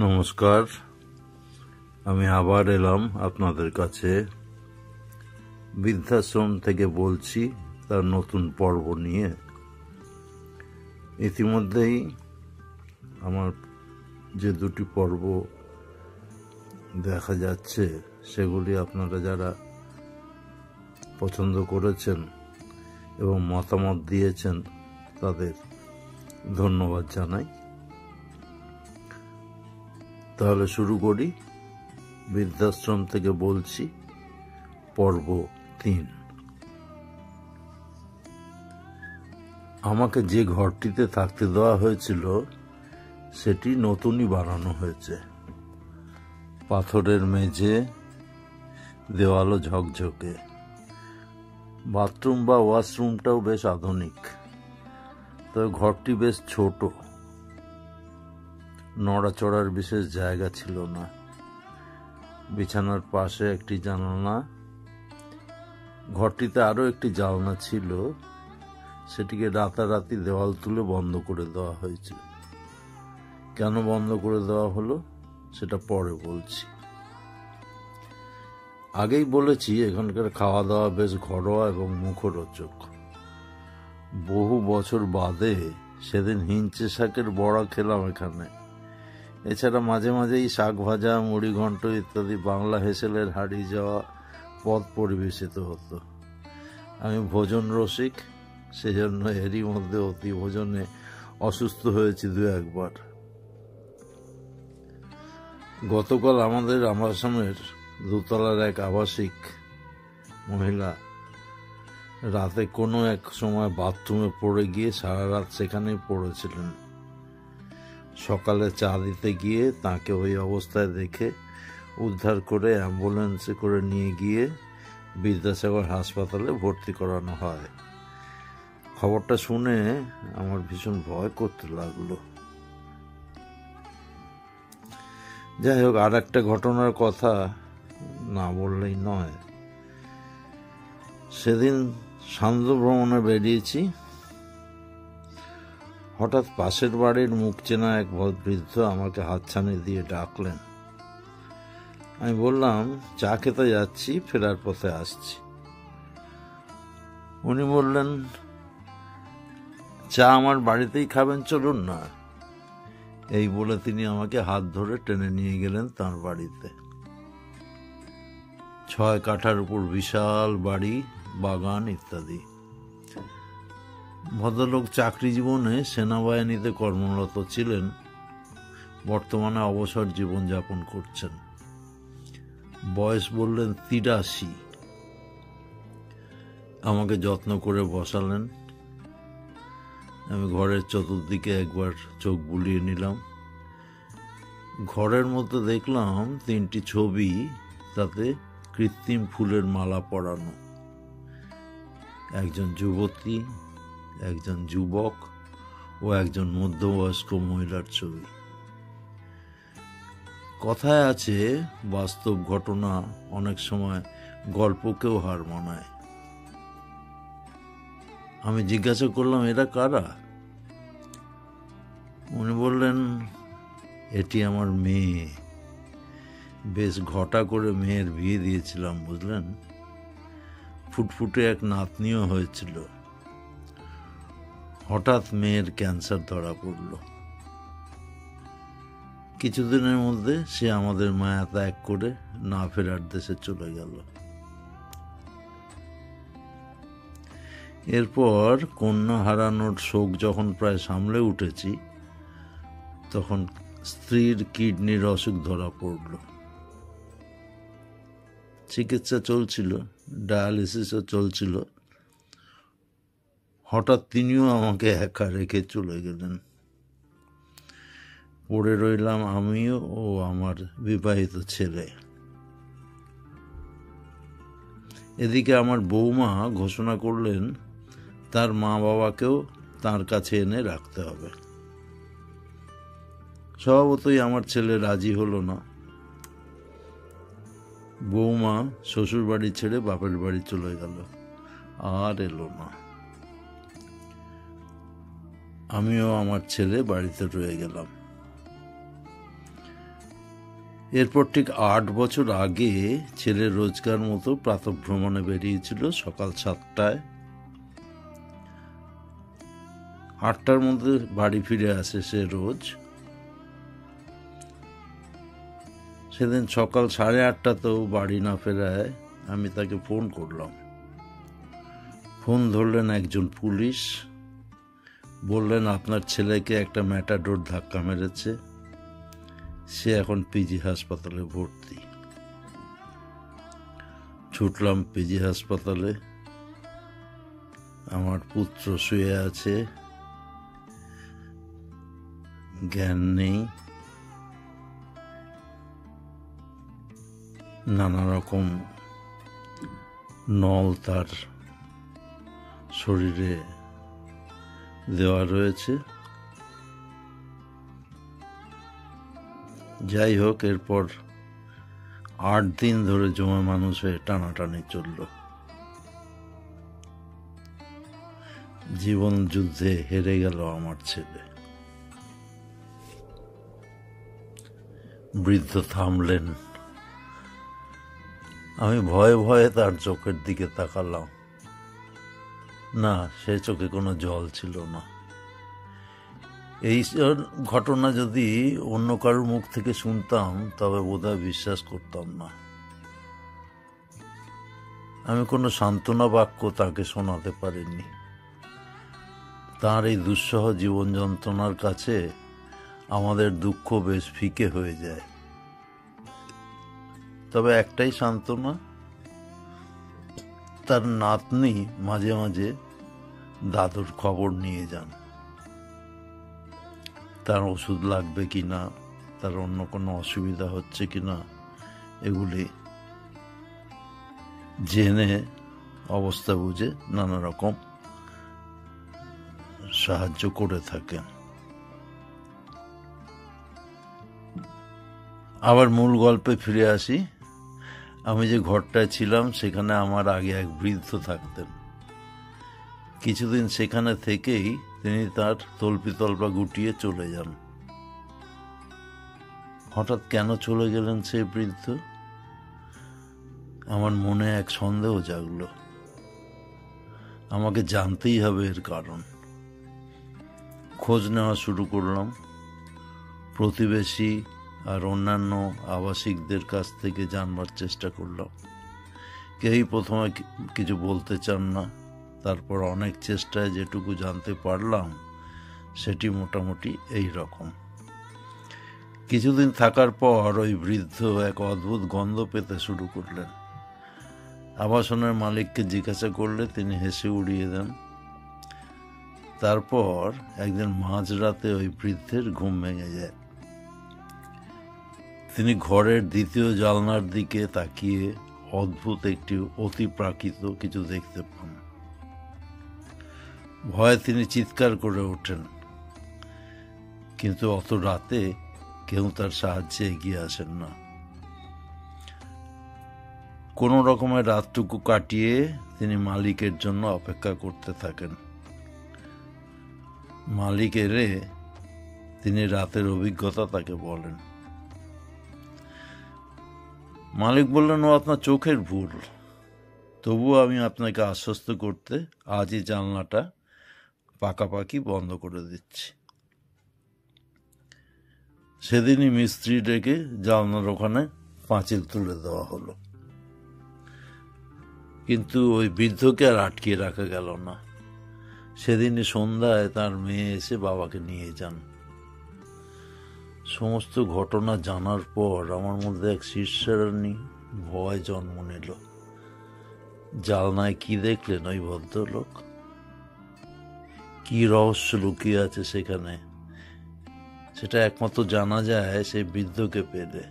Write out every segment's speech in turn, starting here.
নমস্কার, আমি আবার এলাম আপনাদের কাছে। বৃদ্ধাশ্রম থেকে বলছি তার নতুন পর্ব নিয়ে। ইতিমধ্যেই আমার যে দুটি পর্ব দেখা যাচ্ছে সেগুলি আপনারা যারা পছন্দ করেছেন এবং মতামত দিয়েছেন তাদের ধন্যবাদ জানাই। তাহলে শুরু করি। বৃদ্ধাশ্রম থেকে বলছি, পর্ব 3। আমাকে যে ঘরটিতে থাকতে দেওয়া হয়েছিল সেটি নতুনই বানানো হয়েছে। পাথরের মেঝে, দেওয়ালও ঝকঝকে। বাথরুম বা ওয়াশরুমটাও বেশ আধুনিক, তবে ঘরটি বেশ ছোট। নড়াচড়ার বিশেষ জায়গা ছিল না। বিছানার পাশে একটি জানালা, ঘরটিতে আরও একটি জানলা ছিল, সেটিকে রাতারাতি দেওয়াল তুলে বন্ধ করে দেওয়া হয়েছে। কেন বন্ধ করে দেওয়া হলো সেটা পরে বলছি। আগেই বলেছি এখানকার খাওয়া দাওয়া বেশ ঘরোয়া এবং মুখরোচক। বহু বছর বাদে সেদিন হিঞ্চে শাকের বড়া খেলাম এখানে। এছাড়া মাঝে মাঝেই শাক ভাজা, মুড়ি ঘন্ট ইত্যাদি বাংলা হেসেলের হারিয়ে যাওয়া পদ পরিবেশিত হতো। আমি ভোজন রসিক, সেজন্য এরই মধ্যে অতি ভোজনে অসুস্থ হয়েছি 2-1 বার। গতকাল আমাদের আসামের দোতলার এক আবাসিক মহিলা রাতে কোনো এক সময় বাথরুমে পড়ে গিয়ে সারা রাত সেখানেই পড়েছিলেন। সকালে চা দিতে গিয়ে তাকে ওই অবস্থায় দেখে উদ্ধার করে অ্যাম্বুলেন্সে করে নিয়ে গিয়ে বিদ্যাসাগর হাসপাতালে ভর্তি করানো হয়। খবরটা শুনে আমার ভীষণ ভয় করতে লাগলো। যাই হোক, আর একটা ঘটনার কথা না বললেই নয়। সেদিন সান্ধ্য ভ্রমণে বেরিয়েছি। হঠাৎ পাশের বাড়ির মুখ চেনা এক বৃদ্ধ আমাকে হাতছানি দিয়ে ডাকলেন। আমি বললাম, চা খেতে যাচ্ছি, ফেরার পথে আসছি। উনি বললেন, চা আমার বাড়িতেই খাবেন, চলুন না। এই বলে তিনি আমাকে হাত ধরে টেনে নিয়ে গেলেন তাঁর বাড়িতে। 6 কাঠার উপর বিশাল বাড়ি, বাগান ইত্যাদি। ভদ্রলোক চাকরি জীবনে সেনাবাহিনীতে কর্মরত ছিলেন, বর্তমানে অবসর জীবন যাপন করছেন। বয়স বললেন 83। আমাকে যত্ন করে বসালেন। আমি ঘরের চতুর্দিকে একবার চোখ বুলিয়ে নিলাম। ঘরের মধ্যে দেখলাম 3টি ছবি, তাতে কৃত্রিম ফুলের মালা পরানো। একজন যুবতী, একজন যুবক ও একজন মধ্যবয়স্ক মহিলার ছবি। কথায় আছে, বাস্তব ঘটনা অনেক সময় গল্পকেও হার মানায়। আমি জিজ্ঞাসা করলাম, এরা কারা? উনি বললেন, এটি আমার মেয়ে। বেশ ঘটা করে মেয়ের বিয়ে দিয়েছিলাম, বুঝলেন। ফুটফুটে এক নাতনিও হয়েছিল। হঠাৎ মেয়ের ক্যান্সার ধরা পড়ল। কিছুদিনের মধ্যে সে আমাদের মায়া ত্যাগ করে না ফেরার দেশে চলে গেল। এরপর কন্যা হারানোর শোক যখন প্রায় সামলে উঠেছি, তখন স্ত্রীর কিডনির অসুখ ধরা পড়ল। চিকিৎসা চলছিল, ডায়ালিসিসও চলছিল। হঠাৎ তিনিও আমাকে একা রেখে চলে গেলেন। পড়ে রইলাম আমিও ও আমার বিবাহিত ছেলে। এদিকে আমার বৌমা ঘোষণা করলেন তার মা বাবাকেও তার কাছে এনে রাখতে হবে। স্বভাবতই আমার ছেলে রাজি হলো না। বৌমা শ্বশুর বাড়ি ছেড়ে বাপের বাড়ি চলে গেল, আর এলো না। আমিও আমার ছেলে বাড়িতে রয়ে গেলাম। এরপর ঠিক 8 বছর আগে ছেলে রোজগার মতো প্রাতঃভ্রমণে বেরিয়েছিল সকাল 7টায়। 8টার মধ্যে বাড়ি ফিরে আসে সে রোজ। সেদিন সকাল 8:30তেও বাড়ি না ফেরায় আমি তাকে ফোন করলাম। ফোন ধরলেন একজন পুলিশ, বললেন আপনার ছেলেকে একটা ম্যাটাডোর ধাক্কা মেরেছে, সে এখন পিজি হাসপাতালে ভর্তি। ছুটলাম পিজি হাসপাতালে। আমার পুত্র শুয়ে আছে, জ্ঞান নেই, নানা রকম নল তার শরীরে দেওয়া রয়েছে। যাই হোক, এরপর 8 দিন ধরে জমা মানুষ হয়ে টানাটানি চলল। জীবন যুদ্ধে হেরে গেল আমার ছেলে। বৃদ্ধ থামলেন। আমি ভয়ে ভয়ে তার চোখের দিকে তাকালাম। না, সে চোখে কোনো জল ছিল না। এই ঘটনা যদি অন্য কারোর মুখ থেকে শুনতাম তবে বোধহয় বিশ্বাস করতাম না। আমি কোনো সান্ত্বনা বাক্য তাকে শোনাতে পারিনি। তার এই দুঃসহ জীবন যন্ত্রণার কাছে আমাদের দুঃখ বেশ ফিকে হয়ে যায়। তবে একটাই সান্ত্বনা, তার নাতনি মাঝে মাঝে দাদুর খবর নিয়ে যান। তার ওষুধ লাগবে কিনা, তার অন্য কোনো অসুবিধা হচ্ছে কিনা, এগুলি জেনে অবস্থা বুঝে নানা রকম সাহায্য করে থাকেন। আবার মূল গল্পে ফিরে আসি। আমি যে ঘরটায় ছিলাম সেখানে আমার আগে এক বৃদ্ধ থাকতেন। কিছুদিন সেখানে থেকেই তিনি তার তল্পিতল্পা গুটিয়ে চলে যান। হঠাৎ কেন চলে গেলেন সেই বৃদ্ধ? আমার মনে এক সন্দেহ জাগল। আমাকে জানতেই হবে এর কারণ। খোঁজ নেওয়া শুরু করলাম। প্রতিবেশী আর অন্যান্য আবাসিকদের কাছ থেকে জানবার চেষ্টা করলাম। কেউই প্রথমে কিছু বলতে চান না। তারপর অনেক চেষ্টায় যেটুকু জানতে পারলাম সেটি মোটামুটি এই রকম। কিছুদিন থাকার পর ওই বৃদ্ধ এক অদ্ভুত গন্ধ পেতে শুরু করলেন। আবাসনের মালিককে জিজ্ঞাসা করলে তিনি হেসে উড়িয়ে দেন। তারপর একদিন মাঝরাতে ওই বৃদ্ধের ঘুম ভেঙে যায়। তিনি ঘরের দ্বিতীয় জানলার দিকে তাকিয়ে অদ্ভুত একটি অতিপ্রাকৃত কিছু দেখতে পান। ভয়ে তিনি চিৎকার করে ওঠেন, কিন্তু অত রাতে কেউ তার সাহায্যে এগিয়ে আসেন না। কোনো রকমের রাতটুকু কাটিয়ে তিনি মালিকের জন্য অপেক্ষা করতে থাকেন। মালিক এলে তিনি রাতের অভিজ্ঞতা তাকে বলেন। মালিক বললেন, ও আপনার চোখের ভুল, তবুও আমি আপনাকে আশ্বস্ত করতে আজই জানলাটা পাকাপাকি বন্ধ করে দিচ্ছি। সেদিনই মিস্ত্রি ডেকে জানলার ওখানে পাঁচিল তুলে দেওয়া হলো। কিন্তু ওই বৃদ্ধকে আর আটকিয়ে রাখা গেল না। সেদিনই সন্ধ্যায় তার মেয়ে এসে বাবাকে নিয়ে যান। সমস্ত ঘটনা জানার পর আমার মধ্যে এক শীর্ষানি ভয় জন্ম নিল। জানলায় কি দেখলেন ওই ভদ্রলোক? কি রহস্য লুকিয়ে আছে সেখানে, সেটা একমাত্র জানা যায় সেই বৃদ্ধকে পেলে।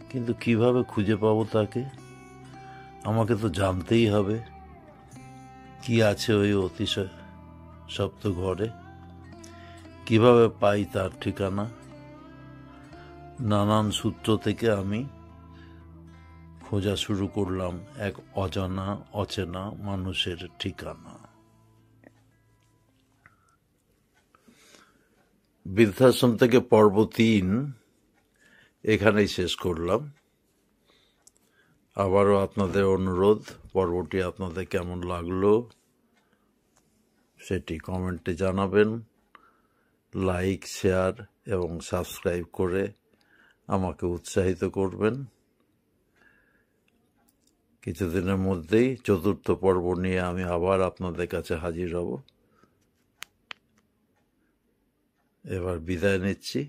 কিন্তু কিভাবে খুঁজে পাবো তাকে? আমাকে তো জানতেই হবে কি আছে ওই অতিশয় সপ্ত ঘরে। কিভাবে পাই তার ঠিকানা? নানান সূত্র থেকে আমি খোঁজা শুরু করলাম এক অজানা অচেনা মানুষের ঠিকানা। বৃদ্ধাশ্রম থেকে পর্ব 3 এখানেই শেষ করলাম। আবারও আপনাদের অনুরোধ, পর্বটি আপনাদের কেমন লাগলো সেটি কমেন্টে জানাবেন। লাইক, শেয়ার এবং সাবস্ক্রাইব করে আমাকে উৎসাহিত করবেন। কিছুদিনের মধ্যেই 4র্থ পর্ব নিয়ে আমি আবার আপনাদের কাছে হাজির হব। এবার বিদায় নিচ্ছি।